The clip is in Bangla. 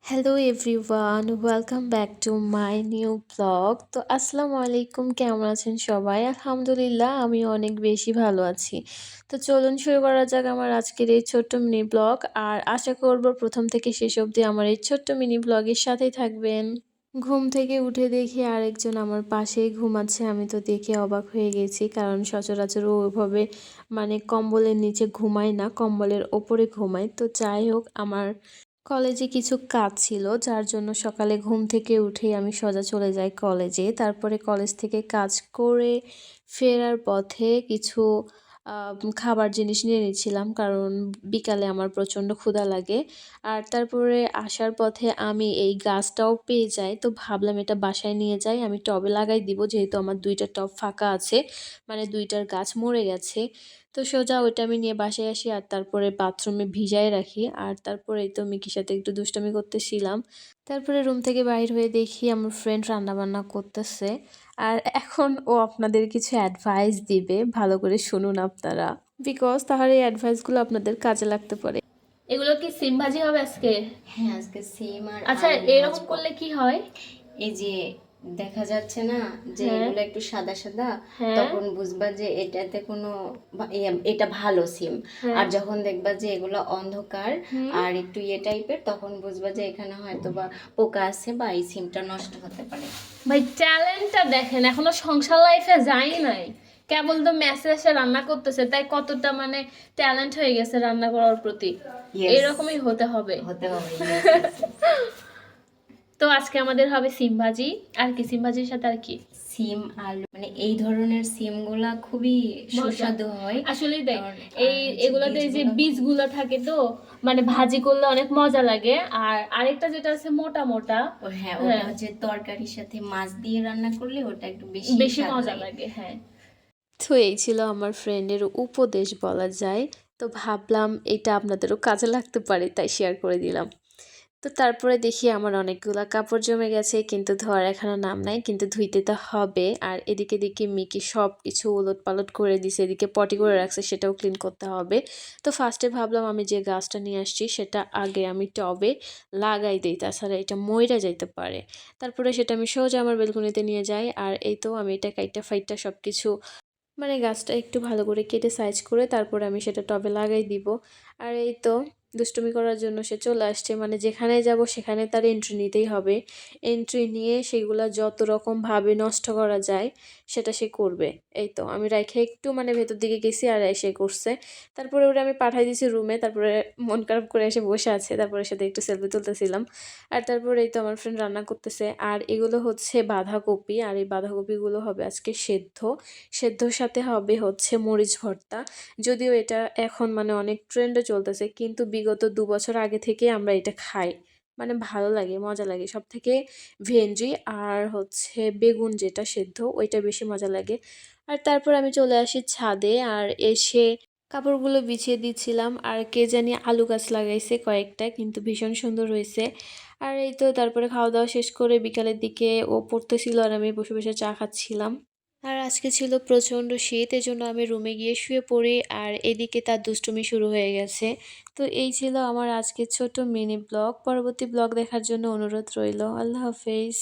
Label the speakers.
Speaker 1: Hello everyone, welcome back to my new blog. তো আসসালামু আলাইকুম, কেমন আছেন সবাই? আলহামদুলিল্লাহ, আমি অনেক বেশি ভালো আছি। তো চলুন শুরু করা যাক আমার আজকের এই ছোট্ট মিনি ব্লগ। আর আশা করব প্রথম থেকে শেষ অবধি আমার এই ছোট্ট মিনি ব্লগের সাথেই থাকবেন। ঘুম থেকে উঠে দেখি আরেকজন আমার পাশেই ঘুমাচ্ছে। আমি তো দেখে অবাক হয়ে গেছি, কারণ সচরাচর ও ওইভাবে কম্বলের নিচে ঘুমায় না, কম্বলের ওপরে ঘুমায়। তো যাই হোক, আমার কলেজে কিছু কাজ ছিল, যার জন্য সকালে ঘুম থেকে উঠেই আমি সোজা চলে যাই কলেজে। তারপরে কলেজ থেকে কাজ করে ফেরার পথে কিছু খাবার জিনিস নিয়ে নিচ্ছিলাম, কারণ বিকালে আমার প্রচণ্ড ক্ষুধা লাগে। আর তারপরে আসার পথে আমি এই গাছটাও পেয়ে যাই, তো ভাবলাম এটা বাসায় নিয়ে যাই, আমি টবে লাগাই দিব, যেহেতু আমার ২টা টব ফাঁকা আছে, মানে ২টার গাছ মরে গেছে। তো সোজা ওইটা আমি নিয়ে বাসায় আসি, আর তারপরে বাথরুমে ভিজায় রাখি। আর তারপরে এই তো মিকির সাথে একটু দুষ্টামি করতেছিলাম। তারপরে রুম থেকে বাইর হয়ে দেখি আমার ফ্রেন্ড রান্নাবান্না করতেছে। আর এখন ও আপনাদের কিছু অ্যাডভাইস দিবে, ভালো করে শুনুন আপনারা, বিকজ তাহার এই অ্যাডভাইসগুলো আপনাদের কাজে লাগতে পারে। এগুলো কি সিম ভাজি হবে আজকে?
Speaker 2: হ্যাঁ, আজকে সিম আর
Speaker 1: আচ্ছা,
Speaker 2: আলু
Speaker 1: এরকম
Speaker 2: ভাজবো।
Speaker 1: করলে কি হয়?
Speaker 2: এই যে দেখা যাচ্ছে না যে
Speaker 1: হ্যাঁ,
Speaker 2: এগুলো একটু সাদা সাদা,
Speaker 1: হ্যাঁ,
Speaker 2: তখন বুঝবা যে এটাতে কোনো এটা ভালো সিম।
Speaker 1: হ্যাঁ।
Speaker 2: আর যখন দেখবা যে এগুলো অন্ধকার
Speaker 1: হুম।
Speaker 2: আর একটু টাইপের, তখন বুঝবা যে এখানে হয়তো বা পোকা আছে বা এই সিমটা নষ্ট হতে পারে।
Speaker 1: ভাই, ট্যালেন্টটা দেখেন, এখনো সংসার লাইফে যাই নাই, কেবল তো মেসে রান্না করতেছে, তাই কতটা ট্যালেন্ট হয়ে গেছে রান্না করার প্রতি।
Speaker 2: ইয়েস,
Speaker 1: এরকমই হতে হবে।
Speaker 2: হতে হবে। Yes, yes.
Speaker 1: তো আজকে আমাদের হবে সিম ভাজি। আর কি সিম ভাজির সাথে আর কি?
Speaker 2: সিম আলু, এই ধরনের সিমগুলা খুবই
Speaker 1: মজা।
Speaker 2: সুস্বাদু হয়।
Speaker 1: আসলেই তাই।
Speaker 2: আর
Speaker 1: এই
Speaker 2: হচ্ছে
Speaker 1: এগুলাতে যে
Speaker 2: বীজগুলো
Speaker 1: বীজগুলো থাকে, তো ভাজি করলে অনেক মজা লাগে। আর আরেকটা যেটা আছে মোটা মোটা,
Speaker 2: হ্যাঁ, ওটা
Speaker 1: হ্যাঁ,
Speaker 2: হচ্ছে তরকারির সাথে মাছ দিয়ে রান্না করলে ওটা একটু বেশি
Speaker 1: বেশি
Speaker 2: স্বাদ
Speaker 1: মজা
Speaker 2: লাগে।
Speaker 1: লাগে, হ্যাঁ। তো এই ছিল আমার ফ্রেন্ডের উপদেশ বলা যায়। তো ভাবলাম এটা আপনাদেরও কাজে লাগতে পারে, তাই শেয়ার করে দিলাম। তো তারপরে দেখি আমার অনেকগুলা কাপড় জমে গেছে, কিন্তু ধোয়ার এখনো নাম নাই, কিন্তু ধুইতে তো হবে। আর এদিকে দেখি মিকি সব কিছু ওলট পালট করে দিছে, এদিকে পটি করে রাখছে, সেটাও ক্লিন করতে হবে। তো ফার্স্টে ভাবলাম আমি যে গাছটা নিয়ে আসছি সেটা আগে আমি টবে লাগাই দিই, তাছাড়া এটা মইরা যাইতে পারে। তারপরে সেটা আমি সোজা আমার বেলকনিতে নিয়ে যাই। আর এই তো আমি এটা কাইটা ফাইটা সব কিছু গাছটা একটু ভালো করে কেটে সাইজ করে তারপরে আমি সেটা টবে লাগাই দিব। আর এই তো দুষ্টুমি করার জন্য সে চলে আসছে, যেখানে যাব সেখানে তার এন্ট্রি নিতেই হবে। এন্ট্রি নিয়ে সেগুলা যত রকমভাবে নষ্ট করা যায় সেটা সে করবে। এই তো আমি রাইখে একটু ভেতর দিকে গেছি, আর এসে করছে। তারপরে ওরা আমি পাঠাই দিয়েছি রুমে, তারপরে মন খারাপ করে এসে বসে আছে, তারপরে সাথে একটু সেলফি তুলতেছিলাম। আর তারপরে এই তো আমার ফ্রেন্ড রান্না করতেছে। আর এগুলো হচ্ছে বাঁধাকপি, আর এই বাঁধাকপিগুলো হবে আজকে সেদ্ধ। সেদ্ধর সাথে হবে হচ্ছে মরিচ ভর্তা। যদিও এটা এখন অনেক ট্রেন্ডে চলতেছে, কিন্তু বিগত ২ বছর আগে থেকে আমরা এটা খাই। ভালো লাগে, মজা লাগে। সবথেকে ভেন্ডি আর হচ্ছে বেগুন যেটা সেদ্ধ, ওইটা বেশি মজা লাগে। আর তারপর আমি চলে আসি ছাদে, আর এসে কাপড়গুলো বিছিয়ে দিচ্ছিলাম। আর কে জানি আলু গাছ লাগাইছে কয়েকটা, কিন্তু ভীষণ সুন্দর হয়েছে। আর এই তো তারপরে খাওয়া দাওয়া শেষ করে বিকালের দিকে ও পড়তেছিল, আর আমি বসে বসে চা খাচ্ছিলাম। আর আজকে ছিল প্রচণ্ড শীত, এজন্য আমি রুমে গিয়ে শুয়ে পড়ি। আর এদিকে তার দুষ্টুমি শুরু হয়ে গেছে। তো এই ছিল আমার আজকের ছোট মিনি ব্লগ। পরবর্তী ব্লগ দেখার জন্য অনুরোধ রইল। আল্লাহ হাফেজ।